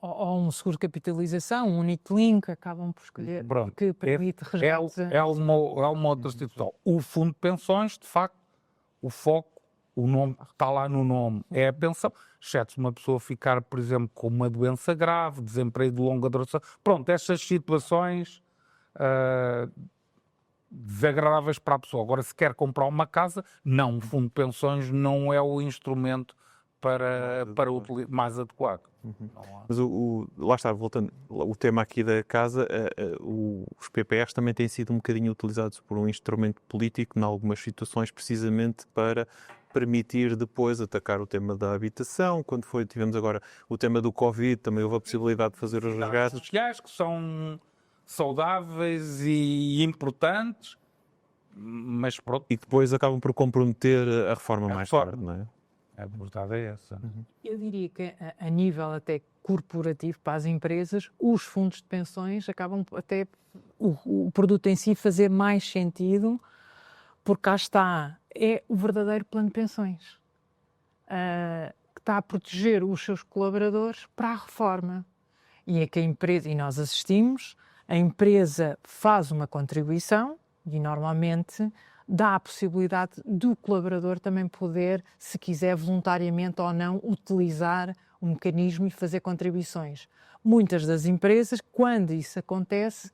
Ou um seguro de capitalização, um unit-link, acabam por escolher, que permite resgates. É uma outra situação. O fundo de pensões, de facto, o foco, o nome está lá no nome, é a pensão, exceto se uma pessoa ficar, por exemplo, com uma doença grave, desemprego de longa duração. Pronto, estas situações desagradáveis para a pessoa. Agora, se quer comprar uma casa, não, o fundo de pensões não é o instrumento para o mais adequado. Mas lá está, voltando, o tema aqui da casa, os PPRs também têm sido um bocadinho utilizados por um instrumento político, em algumas situações, precisamente para permitir depois atacar o tema da habitação. Quando tivemos agora o tema do Covid, também houve a possibilidade de fazer os resgates. Sociais que são saudáveis e importantes, mas pronto. E que depois acabam por comprometer a reforma mais tarde, não é? A verdade é essa. Eu diria que a nível até corporativo para as empresas, os fundos de pensões acabam até o produto em si fazer mais sentido, porque cá está, é o verdadeiro plano de pensões, que está a proteger os seus colaboradores para a reforma. E é que a empresa, e nós assistimos, a empresa faz uma contribuição e normalmente dá a possibilidade do colaborador também poder, se quiser voluntariamente ou não, utilizar o mecanismo e fazer contribuições. Muitas das empresas, quando isso acontece,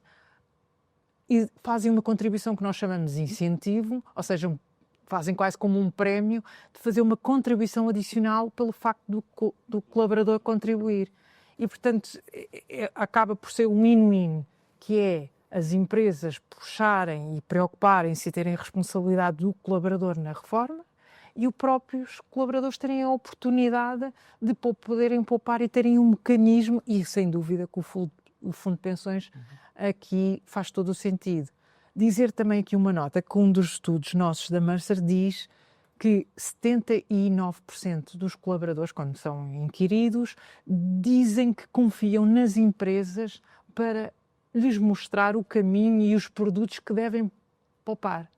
fazem uma contribuição que nós chamamos de incentivo, ou seja, fazem quase como um prémio de fazer uma contribuição adicional pelo facto do colaborador contribuir. E, portanto, acaba por ser um win-win, que é as empresas puxarem e preocuparem-se e terem responsabilidade do colaborador na reforma e os próprios colaboradores terem a oportunidade de poderem poupar e terem um mecanismo, e sem dúvida que o fundo de pensões aqui faz todo o sentido. Dizer também aqui uma nota, que um dos estudos nossos da Mercer diz que 79% dos colaboradores, quando são inquiridos, dizem que confiam nas empresas para lhes mostrar o caminho e os produtos que devem poupar.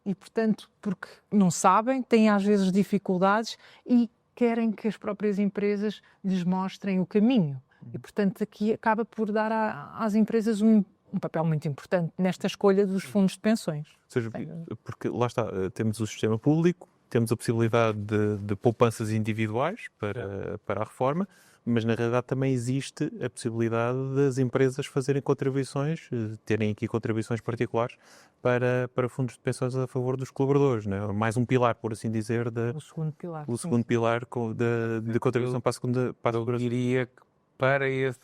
E, portanto, porque não sabem, têm às vezes dificuldades e querem que as próprias empresas lhes mostrem o caminho. E, portanto, aqui acaba por dar às empresas um um papel muito importante nesta escolha dos fundos de pensões. Ou seja, porque lá está, temos o sistema público, temos a possibilidade de poupanças individuais para a reforma, mas na realidade também existe a possibilidade das empresas fazerem contribuições, terem aqui contribuições particulares para fundos de pensões a favor dos colaboradores, não é? Mais um pilar, por assim dizer, O segundo pilar. o segundo pilar de contribuição para a Eu segurança. diria que para esse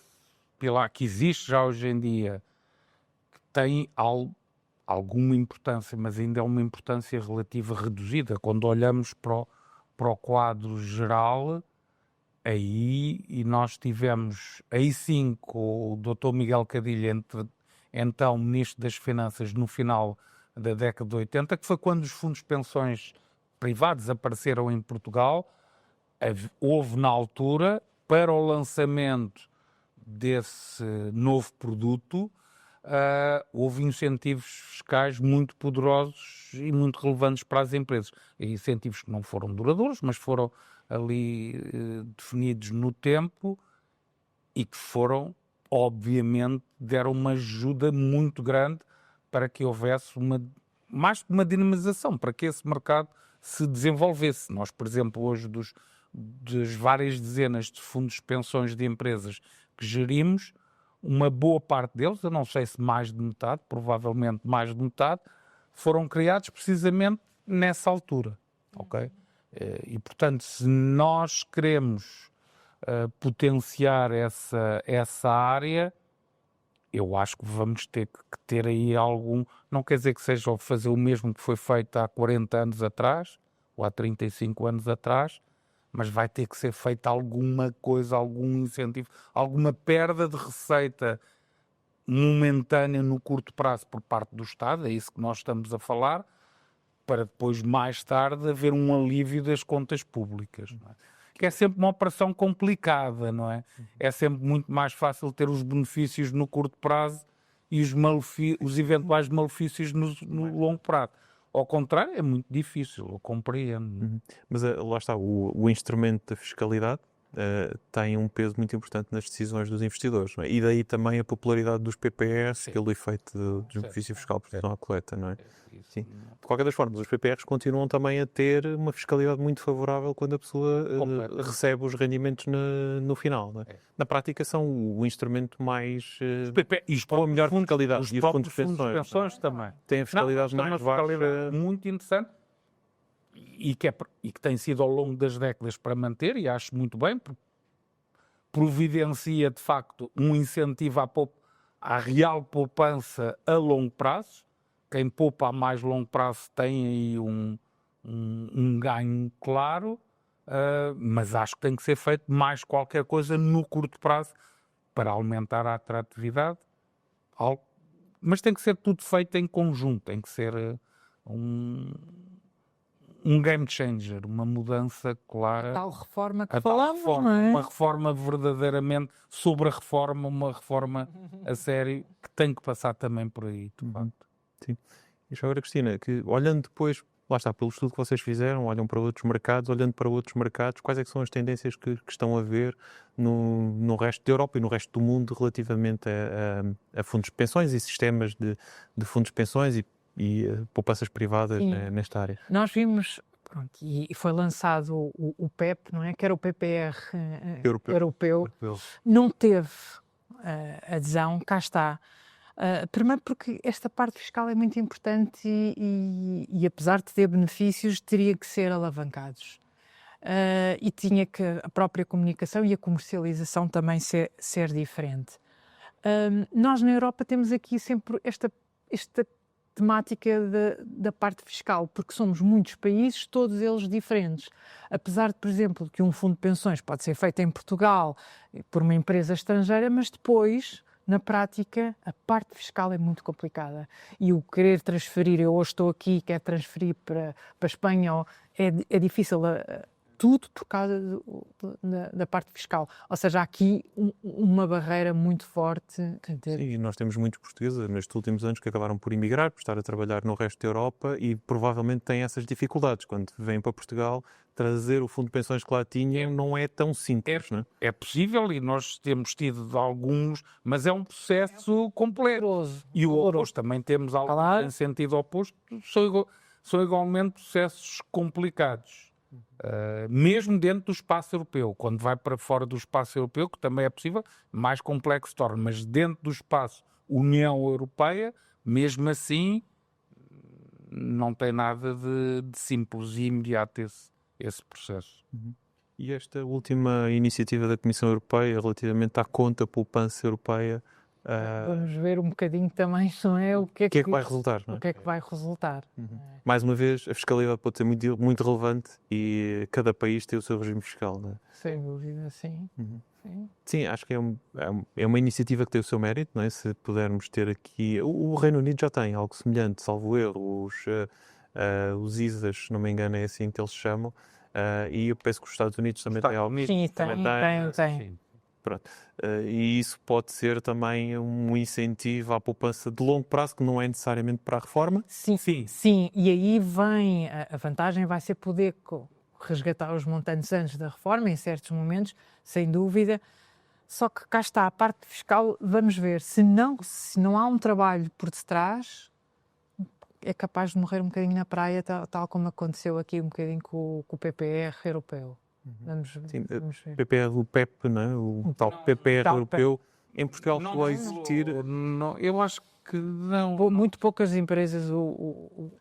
pilar que existe já hoje em dia, que tem alguma importância, mas ainda é uma importância relativa reduzida. Quando olhamos para o quadro geral, e nós tivemos, aí sim, com o Dr. Miguel Cadilho, então Ministro das Finanças, no final da década de 80, que foi quando os fundos de pensões privados apareceram em Portugal. Houve na altura, para o lançamento desse novo produto, houve incentivos fiscais muito poderosos e muito relevantes para as empresas. E incentivos que não foram duradouros, mas foram ali definidos no tempo e que foram, obviamente, deram uma ajuda muito grande para que houvesse mais uma dinamização, para que esse mercado se desenvolvesse. Nós, por exemplo, hoje das várias dezenas de fundos de pensões de empresas que gerimos, uma boa parte deles, eu não sei se mais de metade, provavelmente mais de metade, foram criados precisamente nessa altura, ok? E, portanto, se nós queremos potenciar essa área, eu acho que vamos ter que ter aí algum... Não quer dizer que seja fazer o mesmo que foi feito há 40 anos atrás, ou há 35 anos atrás, mas vai ter que ser feita alguma coisa, algum incentivo, alguma perda de receita momentânea no curto prazo por parte do Estado, é isso que nós estamos a falar, para depois, mais tarde, haver um alívio das contas públicas. Não é? Que é sempre uma operação complicada, não é? É sempre muito mais fácil ter os benefícios no curto prazo e os eventuais malefícios no longo prazo. Ao contrário, é muito difícil, eu compreendo. Mas lá está, o instrumento da fiscalidade tem um peso muito importante nas decisões dos investidores, não é? E daí também a popularidade dos PPRs pelo efeito do benefício fiscal proporcional à coleta, não é? Sim. De qualquer das formas, os PPRs continuam também a ter uma fiscalidade muito favorável quando a pessoa recebe os rendimentos no final, não é? Na prática são o instrumento mais... com a melhor fiscalidade. Os E os próprios fundos de pensões também. têm a fiscalidade mais baixa. Muito interessante e que tem sido ao longo das décadas para manter, e acho muito bem, porque providencia de facto um incentivo à real poupança a longo prazo. Quem poupa a mais longo prazo tem aí um ganho claro, mas acho que tem que ser feito mais qualquer coisa no curto prazo para aumentar a atratividade. Mas tem que ser tudo feito em conjunto, tem que ser um game changer, uma mudança clara. A tal reforma que falamos, não é? Uma reforma verdadeiramente sobre a reforma, uma reforma a sério, que tem que passar também por aí, de facto. Sim. E já agora, Cristina, que olhando depois, lá está, pelo estudo que vocês fizeram, olham para outros mercados, olhando para outros mercados, quais é que são as tendências que estão a ver no resto da Europa e no resto do mundo relativamente a fundos de pensões e sistemas de fundos de pensões e poupanças privadas nesta área? Nós vimos, pronto, e foi lançado o PEP, não é? Que era o PPR europeu. Não teve adesão, cá está. Primeiro porque esta parte fiscal é muito importante e apesar de ter benefícios, teria que ser alavancados. E tinha que a própria comunicação e a comercialização também ser diferente. Nós na Europa temos aqui sempre esta temática da parte fiscal, porque somos muitos países, todos eles diferentes. Apesar de, por exemplo, que um fundo de pensões pode ser feito em Portugal por uma empresa estrangeira, mas depois, na prática, a parte fiscal é muito complicada. E o querer transferir, eu hoje estou aqui, quero transferir para a Espanha, é difícil tudo por causa da parte fiscal. Ou seja, há aqui uma barreira muito forte. Sim, nós temos muitos portugueses nestes últimos anos que acabaram por emigrar, por estar a trabalhar no resto da Europa e provavelmente têm essas dificuldades. Quando vêm para Portugal, trazer o fundo de pensões que lá tinha não é tão simples, não é? É possível e nós temos tido de alguns, mas é um processo complexo. Doloroso. E o Doloroso. oposto, também temos alguns Claro. em sentido oposto, são igualmente processos complicados. Mesmo dentro do espaço europeu, quando vai para fora do espaço europeu, que também é possível, mais complexo se torna, mas dentro do espaço União Europeia, mesmo assim, não tem nada de simples e imediato esse processo. E esta última iniciativa da Comissão Europeia relativamente à conta poupança europeia, Vamos ver um bocadinho também, não é? O que é o que é que vai resultar, não o é? que é que vai resultar. Mais uma vez, a fiscalidade pode ser muito, muito relevante e cada país tem o seu regime fiscal, não é? Sem dúvida, sim. Sim. Sim, acho que é uma iniciativa que tem o seu mérito, não é? Se pudermos ter aqui... O Reino Unido já tem algo semelhante, salvo erro, os ISAs, se não me engano, é assim que eles chamam, e eu penso que os Estados Unidos também têm algo. Sim, também tem. Sim. Pronto. E isso pode ser também um incentivo à poupança de longo prazo, que não é necessariamente para a reforma. Sim, sim. E aí vem, a vantagem vai ser poder resgatar os montantes antes da reforma, em certos momentos, sem dúvida. Só que cá está, a parte fiscal, vamos ver, se não há um trabalho por detrás, é capaz de morrer um bocadinho na praia, tal como aconteceu aqui um bocadinho com o PPR europeu. Vamos Sim, ver. PPR do PEP, não é? O tal PPR tal europeu, em Portugal Não chegou a rolou, existir. não, eu acho que não. Muito poucas empresas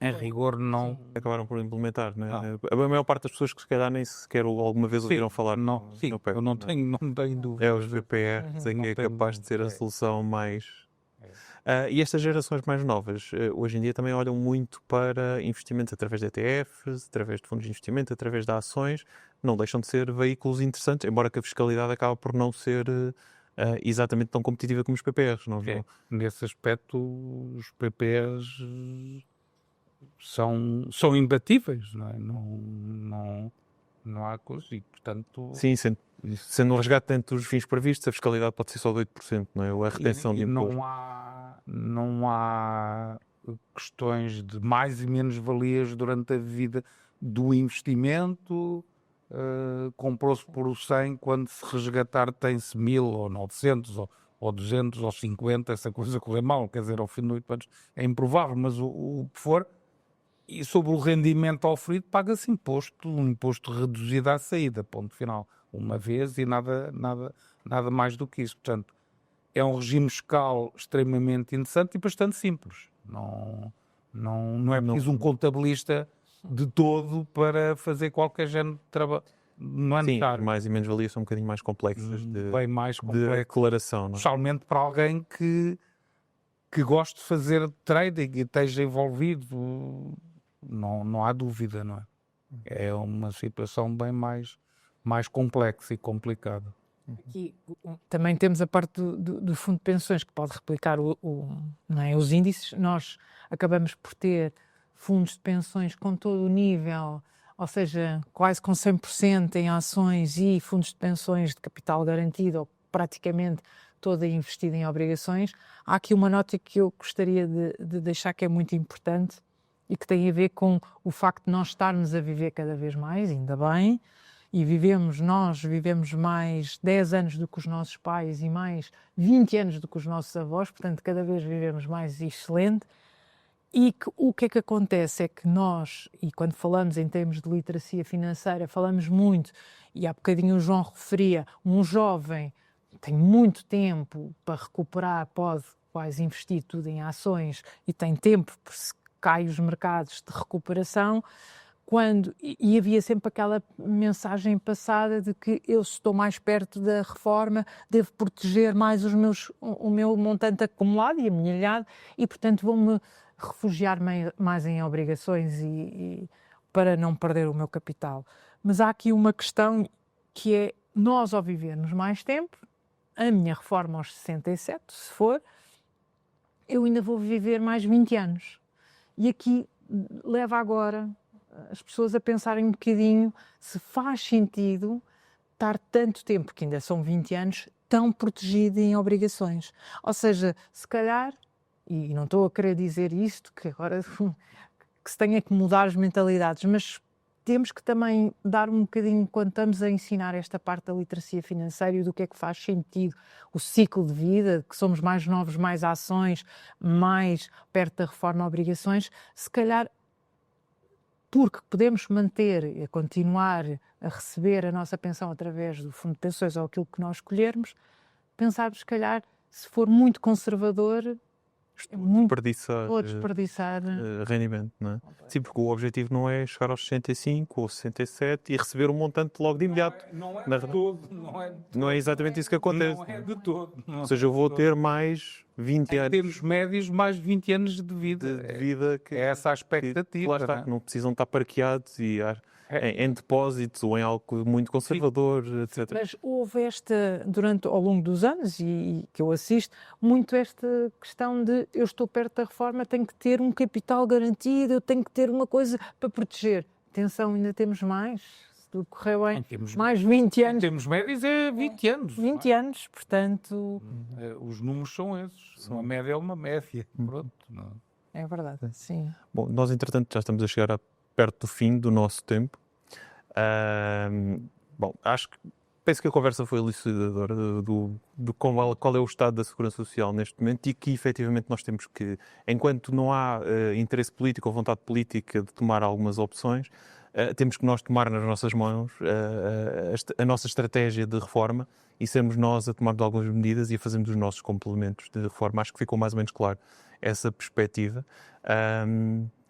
Em rigor, não. Acabaram por implementar, não é? A maior parte das pessoas que se calhar nem sequer alguma vez ouviram falar Não, sim, no PEP. eu não tenho dúvida. É os VPRs em que é tenho capaz de ser a dúvida. solução mais... e estas gerações mais novas, hoje em dia também olham muito para investimentos através de ETFs, através de fundos de investimento, através de ações, não deixam de ser veículos interessantes, embora que a fiscalidade acaba por não ser exatamente tão competitiva como os PPRs. Nesse aspecto, os PPRs são imbatíveis, não é? Não há coisa e, portanto... Sim, sendo um resgate dentro dos fins previstos, a fiscalidade pode ser só de 8%, não é? Ou a retenção de imposto. Não há questões de mais e menos valias durante a vida do investimento. Comprou-se por 100, quando se resgatar tem-se 1000 ou 900 ou 200 ou 50, essa coisa correr mal, quer dizer, ao fim de 8 anos é improvável, mas o que for. E sobre o rendimento oferido, paga-se um imposto reduzido à saída, ponto final, uma vez e nada mais do que isso. Portanto, é um regime fiscal extremamente interessante e bastante simples. Não é preciso um contabilista de todo para fazer qualquer género de trabalho. Não é Sim, necessário. mais e menos valias são um bocadinho mais complexas Bem mais de complexo. declaração, não é? Especialmente para alguém que goste de fazer trading e esteja envolvido. Não há dúvida, não é? É uma situação bem mais complexa e complicada. Aqui também temos a parte do fundo de pensões que pode replicar não é, os índices. Nós acabamos por ter fundos de pensões com todo o nível, ou seja, quase com 100% em ações e fundos de pensões de capital garantido, ou praticamente toda investida em obrigações. Há aqui uma nota que eu gostaria de deixar, que é muito importante e que tem a ver com o facto de nós estarmos a viver cada vez mais, ainda bem, e nós vivemos mais 10 anos do que os nossos pais e mais 20 anos do que os nossos avós, portanto cada vez vivemos mais excelente. E o que é que acontece é que nós, e quando falamos em termos de literacia financeira, falamos muito, e há bocadinho o João referia, um jovem tem muito tempo para recuperar, pode quase investir tudo em ações e tem tempo, por se cai os mercados, de recuperação, e havia sempre aquela mensagem passada de que eu, se estou mais perto da reforma, devo proteger mais o meu montante acumulado e amelhado, e portanto vou-me refugiar mais em obrigações e para não perder o meu capital. Mas há aqui uma questão que é, nós ao vivermos mais tempo, a minha reforma aos 67, se for, eu ainda vou viver mais 20 anos. E aqui leva agora as pessoas a pensarem um bocadinho se faz sentido estar tanto tempo, que ainda são 20 anos, tão protegido em obrigações. Ou seja, se calhar, e não estou a querer dizer isto, que agora que se tenha que mudar as mentalidades, mas temos que também dar um bocadinho, quando estamos a ensinar esta parte da literacia financeira e do que é que faz sentido o ciclo de vida, que somos mais novos, mais ações, mais perto da reforma obrigações, se calhar porque podemos manter e continuar a receber a nossa pensão através do fundo de pensões ou aquilo que nós escolhermos, pensar, se calhar, se for muito conservador, é muito Desperdiçar ou desperdiçar. rendimento, não é? Sim, porque o objetivo não é chegar aos 65 ou 67 e receber um montante logo de imediato. Não é Na- de todo. Não é de todo. Não é exatamente isso que acontece. Não é de todo. Ou seja, eu vou ter mais 20 Em anos termos médios, mais 20 anos de vida. de vida que, É essa a que expectativa. lá está, não é? que não precisam estar parqueados e em depósitos ou em algo muito conservador, etc. Mas houve ao longo dos anos, e que eu assisto, muito esta questão de eu estou perto da reforma, tenho que ter um capital garantido, eu tenho que ter uma coisa para proteger. Atenção, ainda temos mais, se tudo correr bem, Em termos, mais 20 em anos. termos médios é 20 anos. 20 anos, portanto, Os números são esses. Uma média é uma média. Pronto. Não. é verdade, sim. Bom, nós entretanto já estamos a chegar perto do fim do nosso tempo. Bom, penso que a conversa foi elucidadora do qual é o estado da segurança social neste momento e que efetivamente nós temos que, enquanto não há interesse político ou vontade política de tomar algumas opções, temos que nós tomar nas nossas mãos a nossa estratégia de reforma e sermos nós a tomarmos algumas medidas e a fazermos os nossos complementos de reforma. Acho que ficou mais ou menos claro essa perspectiva.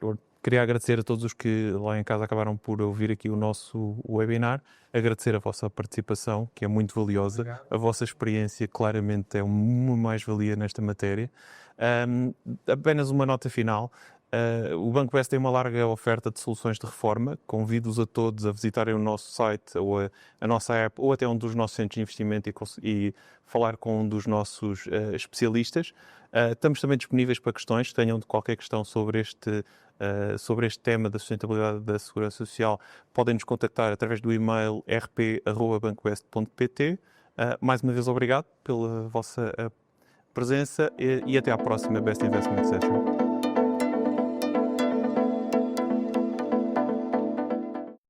Eu queria agradecer a todos os que lá em casa acabaram por ouvir aqui o nosso webinar, agradecer a vossa participação, que é muito valiosa, Obrigado. a vossa experiência claramente é uma mais-valia nesta matéria. Apenas uma nota final. O Banco BES tem uma larga oferta de soluções de reforma. Convido-os a todos a visitarem o nosso site ou a nossa app ou até um dos nossos centros de investimento e falar com um dos nossos especialistas. Estamos também disponíveis para questões, se tenham qualquer questão sobre este tema da sustentabilidade da segurança social, podem nos contactar através do e-mail rp@bancobest.pt. Mais uma vez, obrigado pela vossa presença e até à próxima Best Investment Session.